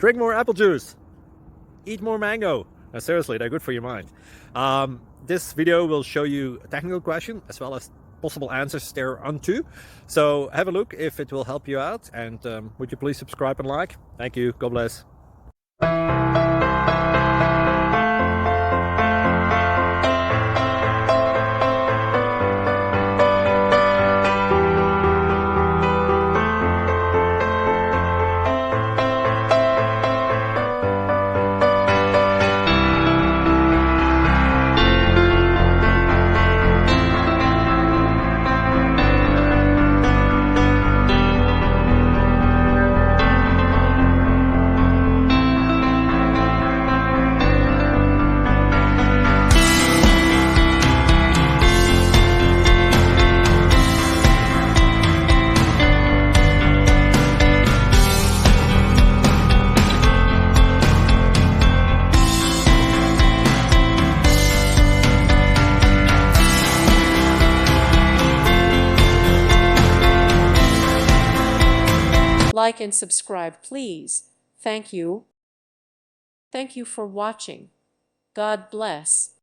drink more apple juice, eat more mango. No, seriously, they're good for your mind. This video will show you a technical question as well as possible answers thereunto. So have a look if it will help you out, and would you please subscribe and like? Thank you. God bless. Like and subscribe, please. Thank you. Thank you for watching. God bless.